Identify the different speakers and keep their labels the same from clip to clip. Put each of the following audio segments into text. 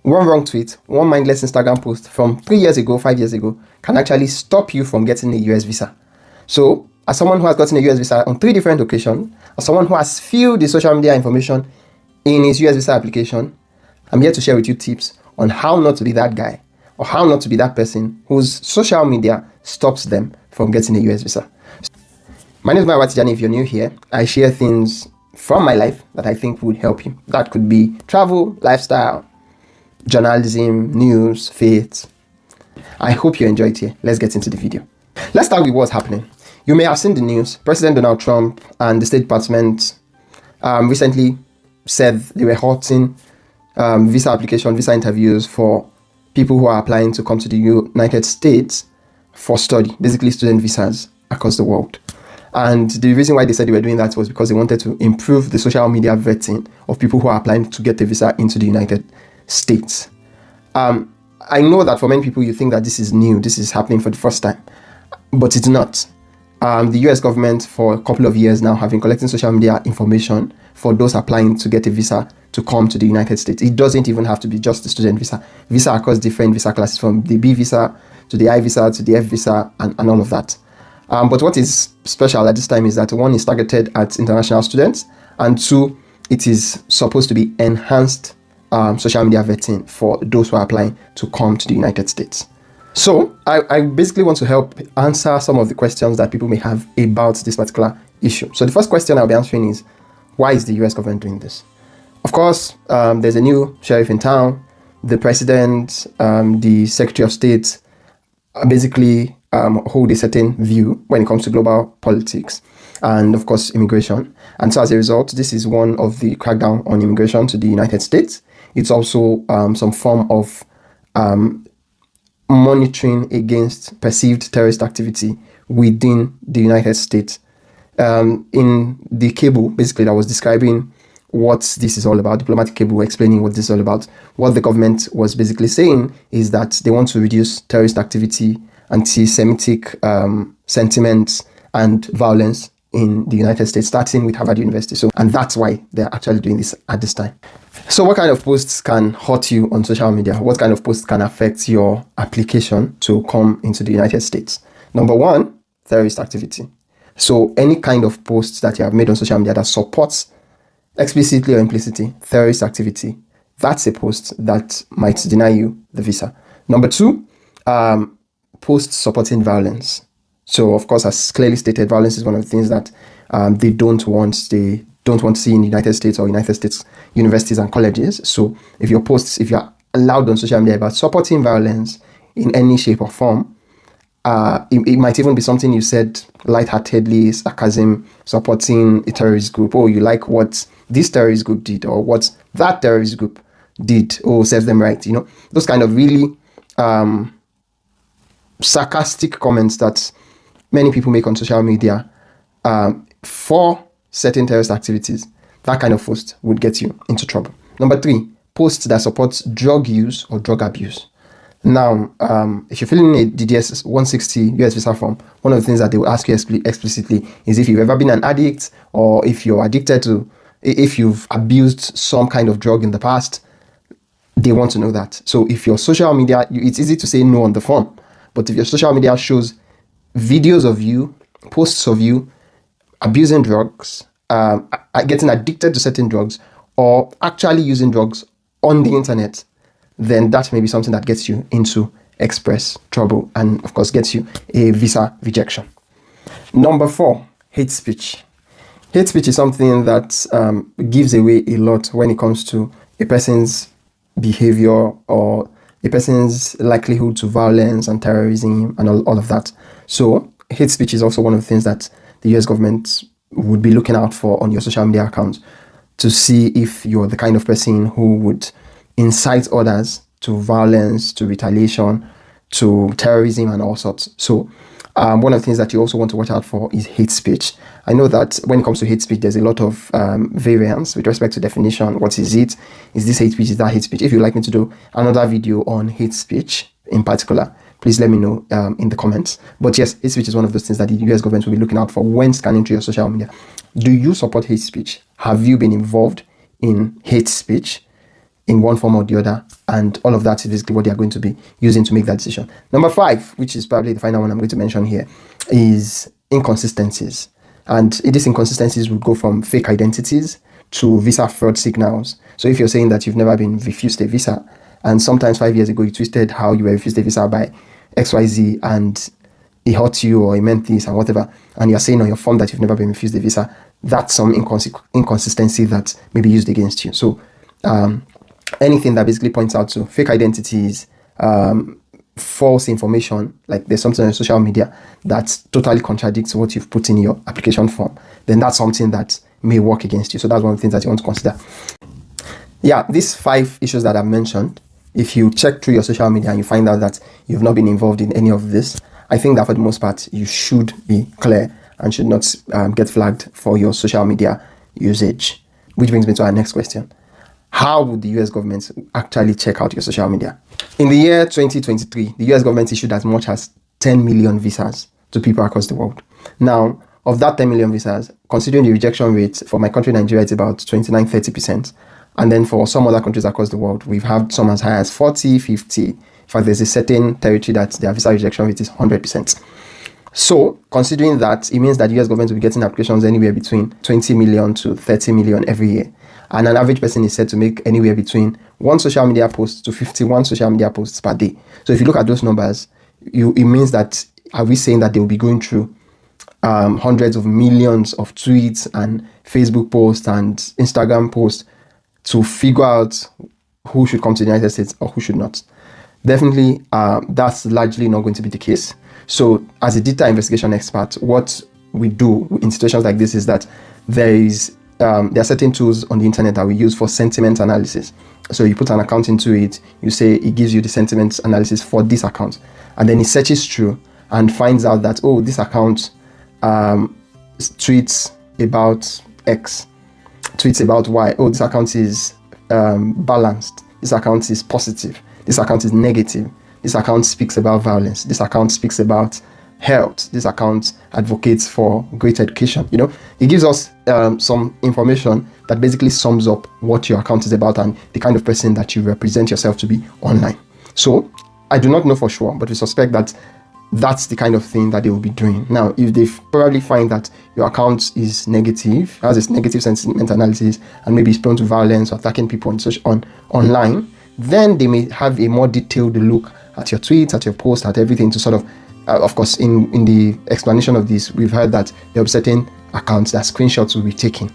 Speaker 1: One wrong tweet, one mindless Instagram post from 3 years ago, 5 years ago, can actually stop you from getting a US visa. So, as someone who has gotten a US visa on 3 different occasions, as someone who has filled the social media information in his US visa application, I'm here to share with you tips on how not to be that guy or how not to be that person whose social media stops them from getting a US visa. My name is Maya. If you're new here, I share things from my life that I think would help you. That could be travel, lifestyle, journalism, news, faith. I hope you enjoyed it here. Let's get into the video. Let's start with what's happening. You may have seen the news. President Donald Trump and the State Department recently said they were halting visa application, visa interviews for people who are applying to come to the United States for study, basically student visas across the world. And the reason why they said they were doing that was because they wanted to improve the social media vetting of people who are applying to get a visa into the United States. I know that for many people you think that this is new, this is happening for the first time, but it's not. The US government for a couple of years now have been collecting social media information for those applying to get a visa to come to the United States. It doesn't even have to be just the student visa across different visa classes, from the B visa to the I visa to the F visa and all of that. But what is special at this time is that 1, is targeted at international students, and 2, it is supposed to be enhanced social media vetting for those who are applying to come to the United States. So I basically want to help answer some of the questions that people may have about this particular issue. So the first question I'll be answering is, why is the US government doing this? Of course, there's a new sheriff in town. The president, the secretary of state basically hold a certain view when it comes to global politics and, of course, immigration. And so as a result, this is one of the crackdown on immigration to the United States. It's also some form of monitoring against perceived terrorist activity within the United States. In the cable, basically, that was describing what this is all about, diplomatic cable explaining what this is all about, what the government was basically saying is that they want to reduce terrorist activity, anti-Semitic sentiments, and violence in the United States, starting with Harvard University. And that's why they're actually doing this at this time. So what kind of posts can hurt you on social media? What kind of posts can affect your application to come into the United States? Number 1, terrorist activity. So any kind of posts that you have made on social media that supports explicitly or implicitly terrorist activity, that's a post that might deny you the visa. Number 2, posts supporting violence. So, of course, as clearly stated, violence is one of the things that they don't want to see in the United States or United States universities and colleges. So if your posts, if you're allowed on social media about supporting violence in any shape or form, it might even be something you said lightheartedly, sarcasm, supporting a terrorist group. Oh, you like what this terrorist group did, or what that terrorist group did, or serves them right. You know, those kind of really sarcastic comments that many people make on social media for certain terrorist activities. That kind of post would get you into trouble. Number 3, posts that support drug use or drug abuse. Now, if you're filling a DDS 160 US visa form, one of the things that they will ask you explicitly is if you've ever been an addict, or if you're addicted to, if you've abused some kind of drug in the past. They want to know that. So if your social media, it's easy to say no on the form, but if your social media shows videos of you, posts of you abusing drugs, getting addicted to certain drugs, or actually using drugs on the internet, then that may be something that gets you into express trouble and, of course, gets you a visa rejection. Number 4, hate speech. Hate speech is something that gives away a lot when it comes to a person's behavior or a person's likelihood to violence and terrorism and all of that. So hate speech is also one of the things that the US government would be looking out for on your social media account, to see if you're the kind of person who would incite others to violence, to retaliation, to terrorism and all sorts. So one of the things that you also want to watch out for is hate speech. I know that when it comes to hate speech, there's a lot of variance with respect to definition. What is it? Is this hate speech? Is that hate speech? If you'd like me to do another video on hate speech in particular, please let me know in the comments. But yes, hate speech is one of those things that the US government will be looking out for when scanning through your social media. Do you support hate speech? Have you been involved in hate speech in one form or the other? And and all of that is basically what they are going to be using to make that decision. Number 5, which is probably the final one I'm going to mention here, is inconsistencies. And these inconsistencies would go from fake identities to visa fraud signals. So if you're saying that you've never been refused a visa, and sometimes 5 years ago you twisted how you were refused a visa by XYZ and it hurt you or it meant this and whatever, and you're saying on your form that you've never been refused a visa, that's some inconsistency that may be used against you. So anything that basically points out to fake identities, false information, like there's something on social media that totally contradicts what you've put in your application form, then that's something that may work against you. So that's one of the things that you want to consider. Yeah, these 5 issues that I've mentioned, if you check through your social media and you find out that you've not been involved in any of this, I think that for the most part, you should be clear and should not get flagged for your social media usage. Which brings me to our next question. How would the US government actually check out your social media? In the year 2023, the US government issued as much as 10 million visas to people across the world. Now, of that 10 million visas, considering the rejection rate for my country, Nigeria, it's about 29-30%. And then for some other countries across the world, we've had some as high as 40, 50. In fact, there's a certain territory that their visa rejection rate is 100%. So, considering that, it means that the US government will be getting applications anywhere between 20 million to 30 million every year. And an average person is said to make anywhere between 1 social media post to 51 social media posts per day. So if you look at those numbers, it means that, are we saying that they will be going through hundreds of millions of tweets and Facebook posts and Instagram posts to figure out who should come to the United States or who should not? Definitely, that's largely not going to be the case. So as a data investigation expert, what we do in situations like this is that there are certain tools on the internet that we use for sentiment analysis. So you put an account into it, you say it gives you the sentiment analysis for this account, and then it searches through and finds out that, oh, this account tweets about X, tweets about Y. Oh, this account is balanced. This account is positive. This account is negative. This account speaks about violence. This account speaks about health. This account advocates for great education. You know, it gives us some information that basically sums up what your account is about and the kind of person that you represent yourself to be online. So I do not know for sure, but we suspect that that's the kind of thing that they will be doing. Now, if they probably find that your account is negative, has this negative sentiment analysis, and maybe it's prone to violence or attacking people online, then they may have a more detailed look at your tweets, at your posts, at everything to sort of course, in the explanation of this, we've heard that there are certain accounts that screenshots will be taken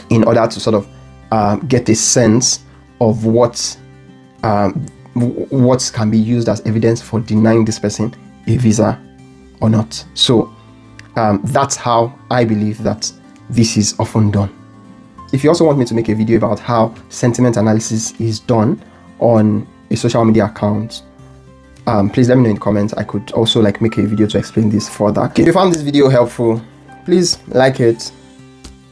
Speaker 1: in order to sort of get a sense of what can be used as evidence for denying this person a visa or not. So that's how I believe that this is often done. If you also want me to make a video about how sentiment analysis is done on a social media account, please let me know in the comments. I could also make a video to explain this further. If you found this video helpful, please like it,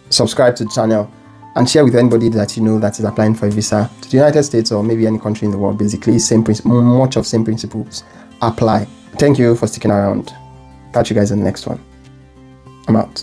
Speaker 1: subscribe to the channel, and share with anybody that you know that is applying for a visa to the United States or maybe any country in the world. Basically, much of same principles apply. Thank you for sticking around. Catch you guys in the next one. I'm out.